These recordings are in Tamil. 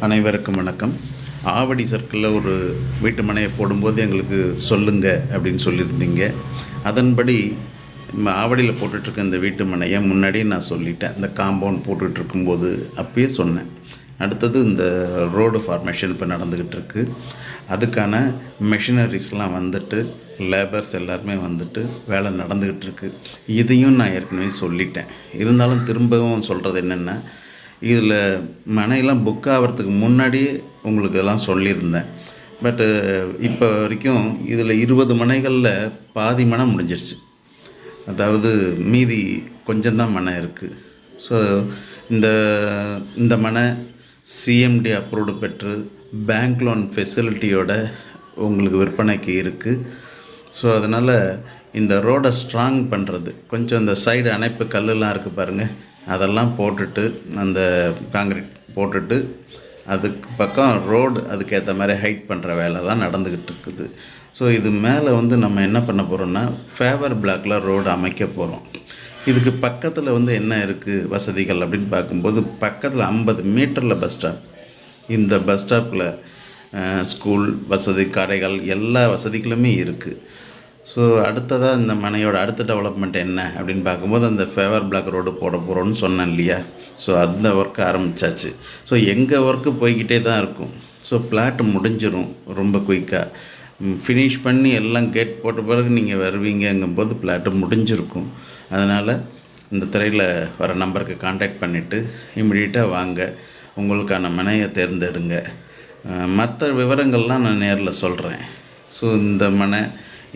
அனைவருக்கும் வணக்கம். ஆவடி சர்க்கிளில் ஒரு வீட்டு மனையை போடும்போது எங்களுக்கு சொல்லுங்க அப்படின்னு சொல்லியிருந்தீங்க. அதன்படி ஆவடியில் போட்டுட்ருக்க இந்த வீட்டு மனையை முன்னாடியே நான் சொல்லிட்டேன். இந்த காம்பவுண்ட் போட்டுட்ருக்கும்போது அப்பயே சொன்னேன். அடுத்தது இந்த ரோடு ஃபார்மேஷன் இப்போ நடந்துக்கிட்டு இருக்கு. அதுக்கான மெஷினரிஸ்லாம் வந்துட்டு லேபர்ஸ் எல்லாருமே வந்துட்டு வேலை நடந்துக்கிட்டு இருக்கு. இதையும் நான் ஏற்கனவே சொல்லிட்டேன். இருந்தாலும் திரும்பவும் சொல்கிறது என்னென்னா, இதில் மனையெல்லாம் புக் ஆகிறதுக்கு முன்னாடியே உங்களுக்கு எல்லாம் சொல்லியிருந்தேன். பட்டு இப்போ வரைக்கும் இதில் 20 மனைகளில் பாதி மனை முடிஞ்சிருச்சு. அதாவது மீதி கொஞ்சம்தான் மனை இருக்குது. ஸோ இந்த இந்த மனை சிஎம்டி அப்ரூவ்டு பெற்று பேங்க் லோன் ஃபெசிலிட்டியோட உங்களுக்கு விற்பனைக்கு இருக்குது. ஸோ அதனால் இந்த ரோடை ஸ்ட்ராங் பண்ணுறது, கொஞ்சம் இந்த சைடு அணைப்பு கல்லுலாம் இருக்குது பாருங்கள், அதெல்லாம் போட்டுட்டு அந்த காங்கிரீட் போட்டுட்டு அதுக்கு பக்கம் ரோடு அதுக்கேற்ற மாதிரி ஹைட் பண்ணுற வேலைலாம் நடந்துக்கிட்டு இருக்குது. ஸோ இது மேலே வந்து நம்ம என்ன பண்ண போகிறோம்னா, ஃபேவர் பிளாக்கில் ரோடு அமைக்க போகிறோம். இதுக்கு பக்கத்தில் வந்து என்ன இருக்குது வசதிகள் அப்படின்னு பார்க்கும்போது, பக்கத்தில் 50 மீட்டரில் பஸ் ஸ்டாப். இந்த பஸ் ஸ்டாப்பில் ஸ்கூல் வசதி, கடைகள், எல்லா வசதிகளுமே இருக்குது. ஸோ அடுத்ததாக இந்த மனையோட அடுத்த டெவலப்மெண்ட் என்ன அப்படின்னு பார்க்கும்போது, அந்த ஃபேவர் பிளாக் ரோடு போட போகிறோன்னு சொன்னேன் இல்லையா. ஸோ அந்த ஒர்க்கு ஆரம்பித்தாச்சு. ஸோ எங்கள் ஒர்க்கு போய்கிட்டே தான் இருக்கும். ஸோ பிளாட் முடிஞ்சிடும் ரொம்ப குயிக்காக. ஃபினிஷ் பண்ணி எல்லாம் கேட் போட்ட பிறகு நீங்கள் வருவீங்கங்கும்போது பிளாட்டு முடிஞ்சிருக்கும். அதனால் இந்த திரையில் வர நம்பருக்கு காண்டாக்ட் பண்ணிவிட்டு இமிடியேட்டாக வாங்க, உங்களுக்கான மனையை தேர்ந்தெடுங்க. மற்ற விவரங்கள்லாம் நான் நேரில் சொல்கிறேன். ஸோ இந்த மனை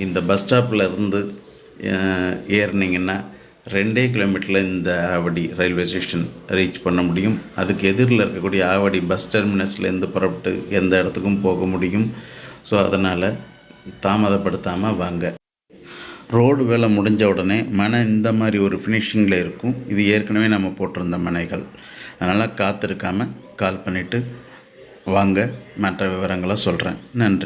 இந்த பஸ் ஸ்டாப்பில் இருந்து ஏறினீங்கன்னா 2 கிலோமீட்டரில் இந்த ஆவடி ரயில்வே ஸ்டேஷன் ரீச் பண்ண முடியும். அதுக்கு எதிரில் இருக்கக்கூடிய ஆவடி பஸ் டெர்மினஸ்லேருந்து புறப்பட்டு எந்த இடத்துக்கும் போக முடியும். ஸோ அதனால் தாமதப்படுத்தாமல் வாங்க. ரோடு வேலை முடிஞ்ச உடனே மனை இந்த மாதிரி ஒரு ஃபினிஷிங்கில் இருக்கும். இது ஏற்கனவே நம்ம போட்டிருந்த மனைகள். அதனால் காத்திருக்காமல் கால் பண்ணிவிட்டு வாங்க, மற்ற விவரங்களை சொல்கிறேன். நன்றி.